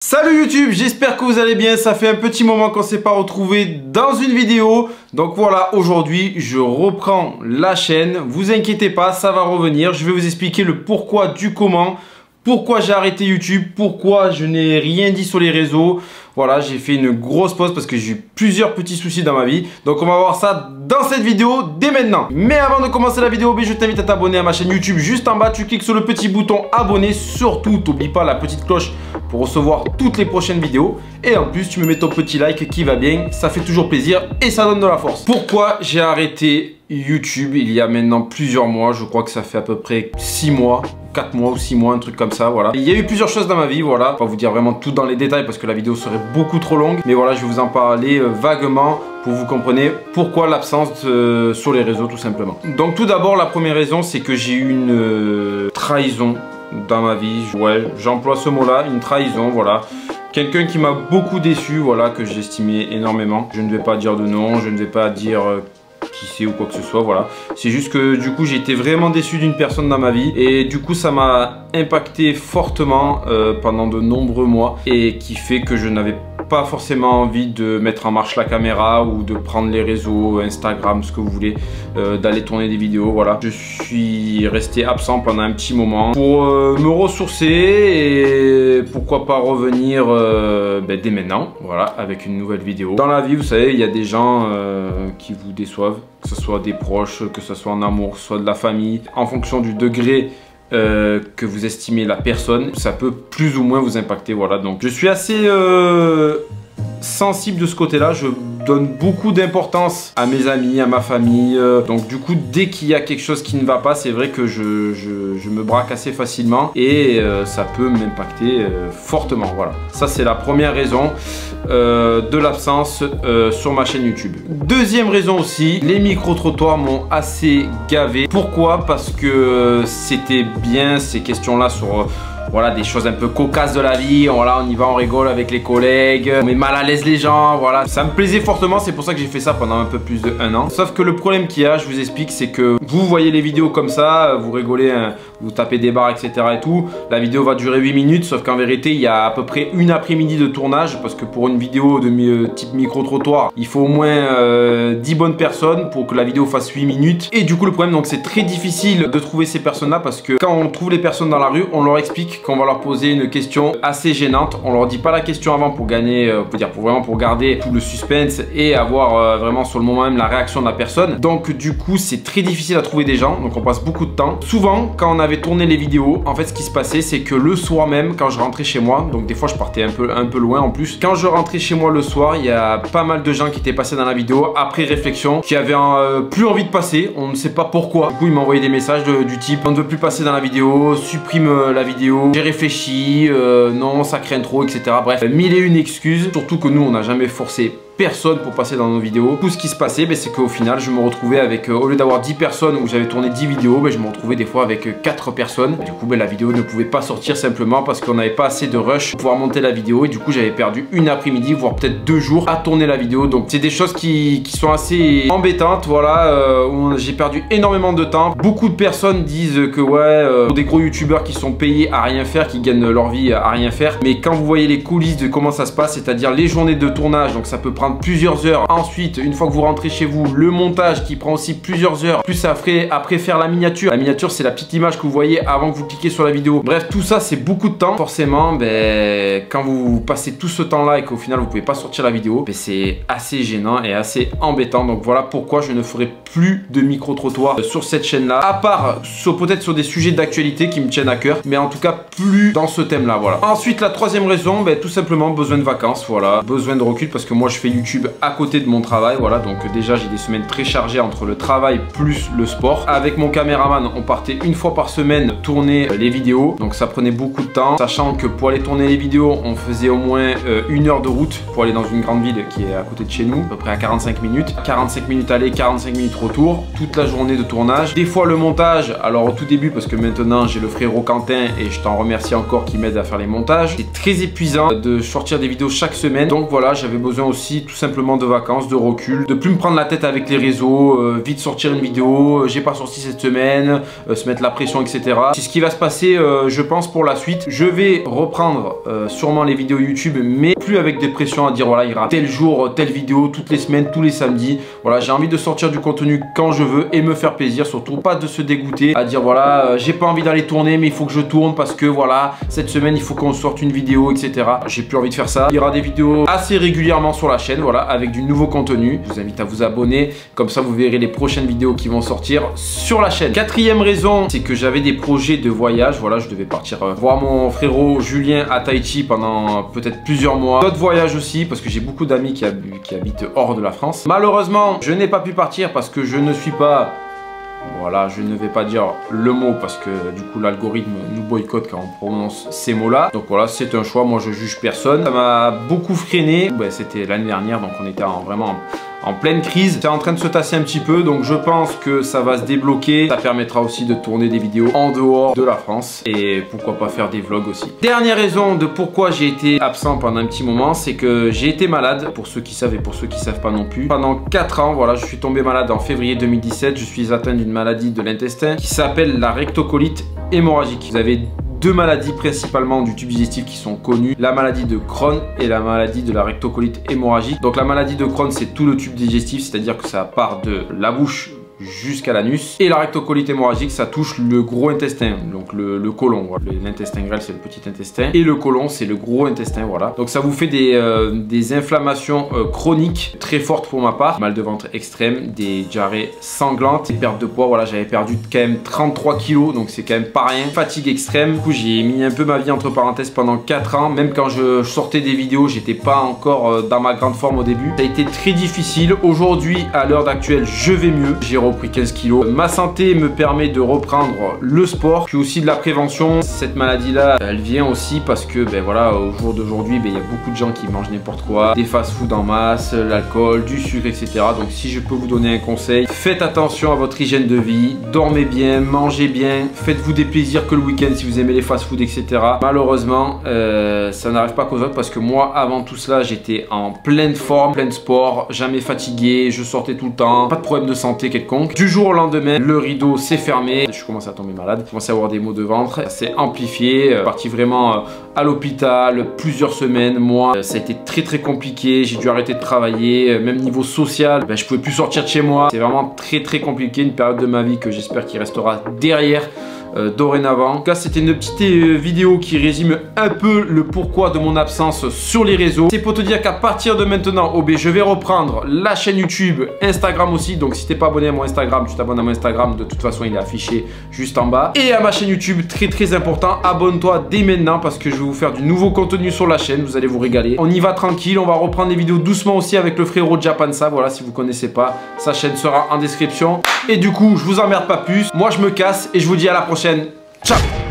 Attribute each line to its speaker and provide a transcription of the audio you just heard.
Speaker 1: Salut YouTube, j'espère que vous allez bien, ça fait un petit moment qu'on ne s'est pas retrouvé dans une vidéo. Donc voilà, aujourd'hui je reprends la chaîne, vous inquiétez pas, ça va revenir. Je vais vous expliquer le pourquoi du comment, pourquoi j'ai arrêté YouTube, pourquoi je n'ai rien dit sur les réseaux. Voilà, j'ai fait une grosse pause parce que j'ai eu plusieurs petits soucis dans ma vie. Donc on va voir ça dans cette vidéo dès maintenant. Mais avant de commencer la vidéo, je t'invite à t'abonner à ma chaîne YouTube. Juste en bas, tu cliques sur le petit bouton abonner. Surtout, n'oublie pas la petite cloche pour recevoir toutes les prochaines vidéos. Et en plus, tu me mets ton petit like qui va bien. Ça fait toujours plaisir et ça donne de la force. Pourquoi j'ai arrêté YouTube il y a maintenant plusieurs mois? Je crois que ça fait à peu près 6 mois. 4 mois ou 6 mois, un truc comme ça, voilà. Il y a eu plusieurs choses dans ma vie, voilà. Je vais pas vous dire vraiment tout dans les détails parce que la vidéo serait beaucoup trop longue. Mais voilà, je vais vous en parler vaguement pour que vous compreniez pourquoi l'absence sur les réseaux, tout simplement. Donc tout d'abord, la première raison, c'est que j'ai eu une trahison dans ma vie. Ouais, j'emploie ce mot-là, une trahison, voilà. Quelqu'un qui m'a beaucoup déçu, voilà, que j'estimais énormément. Je ne vais pas dire de nom, je ne vais pas dire qui c'est ou quoi que ce soit, voilà. C'est juste que du coup j'ai été vraiment déçu d'une personne dans ma vie et du coup ça m'a impacté fortement pendant de nombreux mois et qui fait que je n'avais pas forcément envie de mettre en marche la caméra ou de prendre les réseaux, Instagram, ce que vous voulez, d'aller tourner des vidéos, voilà. Je suis resté absent pendant un petit moment pour me ressourcer et pourquoi pas revenir dès maintenant, voilà, avec une nouvelle vidéo. Dans la vie, vous savez, il y a des gens qui vous déçoivent, que ce soit des proches, que ce soit en amour, que ce soit de la famille, en fonction du degré que vous estimez la personne, ça peut plus ou moins vous impacter, voilà. Donc je suis assez sensible de ce côté-là, je donne beaucoup d'importance à mes amis, à ma famille, donc du coup dès qu'il y a quelque chose qui ne va pas, c'est vrai que je me braque assez facilement et ça peut m'impacter fortement, voilà. Ça c'est la première raison de l'absence sur ma chaîne YouTube. Deuxième raison aussi, les micro-trottoirs m'ont assez gavé. Pourquoi? Parce que c'était bien ces questions-là sur voilà, des choses un peu cocasses de la vie, voilà, on y va, on rigole avec les collègues, on met mal à l'aise les gens, voilà. Ça me plaisait fortement, c'est pour ça que j'ai fait ça pendant un peu plus de 1 an. Sauf que le problème qu'il y a, je vous explique, c'est que vous voyez les vidéos comme ça, vous rigolez, hein, vous tapez des barres, etc. et tout. La vidéo va durer 8 minutes, sauf qu'en vérité, il y a à peu près une après-midi de tournage, parce que pour une vidéo de type micro-trottoir, il faut au moins 10 bonnes personnes pour que la vidéo fasse 8 minutes. Et du coup, le problème, donc c'est très difficile de trouver ces personnes-là, parce que quand on trouve les personnes dans la rue, on leur explique qu'on va leur poser une question assez gênante. On leur dit pas la question avant pour gagner, pour garder tout le suspense et avoir vraiment sur le moment même la réaction de la personne. Donc du coup c'est très difficile à trouver des gens, donc on passe beaucoup de temps. Souvent quand on avait tourné les vidéos, en fait ce qui se passait c'est que le soir même quand je rentrais chez moi, donc des fois je partais un peu loin en plus, quand je rentrais chez moi le soir, il y a pas mal de gens qui étaient passés dans la vidéo après réflexion, qui avaient plus envie de passer, on ne sait pas pourquoi. Du coup ils m'envoyaient des messages du type on ne veut plus passer dans la vidéo, supprime la vidéo, j'ai réfléchi, non ça craint trop, etc. Bref, 1001 excuses, surtout que nous on n'a jamais forcé personne pour passer dans nos vidéos. Tout ce qui se passait, c'est qu'au final je me retrouvais avec, au lieu d'avoir 10 personnes où j'avais tourné 10 vidéos, je me retrouvais des fois avec 4 personnes. Du coup la vidéo ne pouvait pas sortir simplement parce qu'on n'avait pas assez de rush pour pouvoir monter la vidéo et du coup j'avais perdu une après-midi, voire peut-être 2 jours à tourner la vidéo. Donc c'est des choses qui sont assez embêtantes, voilà, où j'ai perdu énormément de temps. Beaucoup de personnes disent que ouais, pour des gros youtubeurs qui sont payés à rien faire, qui gagnent leur vie à rien faire, mais quand vous voyez les coulisses de comment ça se passe, c'est-à-dire les journées de tournage, donc ça peut prendre plusieurs heures. Ensuite, une fois que vous rentrez chez vous, le montage qui prend aussi plusieurs heures. Plus après faire la miniature. La miniature, c'est la petite image que vous voyez avant que vous cliquez sur la vidéo. Bref, tout ça, c'est beaucoup de temps. Forcément, quand vous passez tout ce temps-là et qu'au final, vous pouvez pas sortir la vidéo, c'est assez gênant et assez embêtant. Donc voilà pourquoi je ne ferai plus de micro-trottoir sur cette chaîne-là. À part peut-être sur des sujets d'actualité qui me tiennent à cœur. Mais en tout cas, plus dans ce thème-là, voilà. Ensuite, la troisième raison, tout simplement besoin de vacances, voilà. Besoin de recul parce que moi, je fais YouTube à côté de mon travail, voilà. Donc déjà, j'ai des semaines très chargées entre le travail plus le sport. Avec mon caméraman, on partait une fois par semaine tourner les vidéos. Donc ça prenait beaucoup de temps. Sachant que pour aller tourner les vidéos, on faisait au moins 1 heure de route pour aller dans une grande ville qui est à côté de chez nous, à peu près à 45 minutes. 45 minutes aller, 45 minutes retour. Toute la journée de tournage. Des fois, le montage, alors au tout début, parce que maintenant, j'ai le frérot Quentin et je t'en remercie encore qui m'aide à faire les montages. C'est très épuisant de sortir des vidéos chaque semaine. Donc voilà, j'avais besoin aussi tout simplement de vacances, de recul, de plus me prendre la tête avec les réseaux, vite sortir une vidéo, j'ai pas sorti cette semaine, se mettre la pression, etc. C'est ce qui va se passer, je pense, pour la suite. Je vais reprendre sûrement les vidéos YouTube, mais plus avec des pressions à dire voilà, il y aura tel jour, telle vidéo, toutes les semaines, tous les samedis. Voilà, j'ai envie de sortir du contenu quand je veux et me faire plaisir, surtout pas de se dégoûter à dire voilà, j'ai pas envie d'aller tourner, mais il faut que je tourne parce que voilà, cette semaine il faut qu'on sorte une vidéo, etc. J'ai plus envie de faire ça. Il y aura des vidéos assez régulièrement sur la chaîne, voilà, avec du nouveau contenu. Je vous invite à vous abonner, comme ça vous verrez les prochaines vidéos qui vont sortir sur la chaîne. Quatrième raison, c'est que j'avais des projets de voyage. Voilà, je devais partir voir mon frérot Julien à Tahiti pendant peut-être plusieurs mois. D'autres voyages aussi, parce que j'ai beaucoup d'amis qui habitent hors de la France. Malheureusement, je n'ai pas pu partir parce que je ne suis pas... Voilà, je ne vais pas dire le mot parce que du coup l'algorithme nous boycotte quand on prononce ces mots-là. Donc voilà, c'est un choix, moi je juge personne. Ça m'a beaucoup freiné. Ben, c'était l'année dernière, donc on était vraiment en pleine crise. C'est en train de se tasser un petit peu, donc je pense que ça va se débloquer. Ça permettra aussi de tourner des vidéos en dehors de la France et pourquoi pas faire des vlogs aussi. Dernière raison de pourquoi j'ai été absent pendant un petit moment, c'est que j'ai été malade, pour ceux qui savent et pour ceux qui savent pas non plus. Pendant 4 ans, voilà, je suis tombé malade en février 2017. Je suis atteint d'une maladie de l'intestin qui s'appelle la rectocolite hémorragique. Vous avez deux maladies principalement du tube digestif qui sont connues, la maladie de Crohn et la maladie de la rectocolite hémorragique. Donc la maladie de Crohn, c'est tout le tube digestif, c'est-à-dire que ça part de la bouche jusqu'à l'anus. Et la rectocolite hémorragique, ça touche le gros intestin, donc le côlon. Voilà. L'intestin grêle, c'est le petit intestin. Et le côlon, c'est le gros intestin, voilà. Donc ça vous fait des inflammations chroniques très fortes pour ma part. Mal de ventre extrême, des diarrhées sanglantes, des pertes de poids. Voilà, j'avais perdu quand même 33 kilos, donc c'est quand même pas rien. Fatigue extrême. Du coup, j'ai mis un peu ma vie entre parenthèses pendant 4 ans. Même quand je sortais des vidéos, j'étais pas encore dans ma grande forme au début. Ça a été très difficile. Aujourd'hui, à l'heure d'actuelle, je vais mieux. J'ai repris 15 kilos. Ma santé me permet de reprendre le sport, puis aussi de la prévention. Cette maladie-là, elle vient aussi parce que, ben voilà, au jour d'aujourd'hui, ben, y a beaucoup de gens qui mangent n'importe quoi, des fast-food en masse, l'alcool, du sucre, etc. Donc si je peux vous donner un conseil, faites attention à votre hygiène de vie, dormez bien, mangez bien, faites-vous des plaisirs que le week-end si vous aimez les fast-food, etc. Malheureusement, ça n'arrive pas qu'aux autres parce que moi, avant tout cela, j'étais en pleine forme, plein sport, jamais fatigué, je sortais tout le temps, pas de problème de santé quelconque. Du jour au lendemain, le rideau s'est fermé, je commence à tomber malade, je commence à avoir des maux de ventre, ça s'est amplifié, parti vraiment à l'hôpital plusieurs semaines, mois, ça a été très compliqué, j'ai dû arrêter de travailler, même niveau social, ben, je pouvais plus sortir de chez moi, c'est vraiment très compliqué, une période de ma vie que j'espère qu'il restera derrière dorénavant. En tout cas, c'était une petite vidéo qui résume un peu le pourquoi de mon absence sur les réseaux. C'est pour te dire qu'à partir de maintenant, OB, je vais reprendre la chaîne YouTube, Instagram aussi. Donc si t'es pas abonné à mon Instagram, tu t'abonnes à mon Instagram. De toute façon, il est affiché juste en bas. Et à ma chaîne YouTube, très important, abonne-toi dès maintenant parce que je vais vous faire du nouveau contenu sur la chaîne. Vous allez vous régaler. On y va tranquille. On va reprendre les vidéos doucement aussi avec le frérot Japansa. Voilà, si vous connaissez pas, sa chaîne sera en description. Et du coup, je vous emmerde pas plus. Moi, je me casse et je vous dis à la prochaine. Ciao.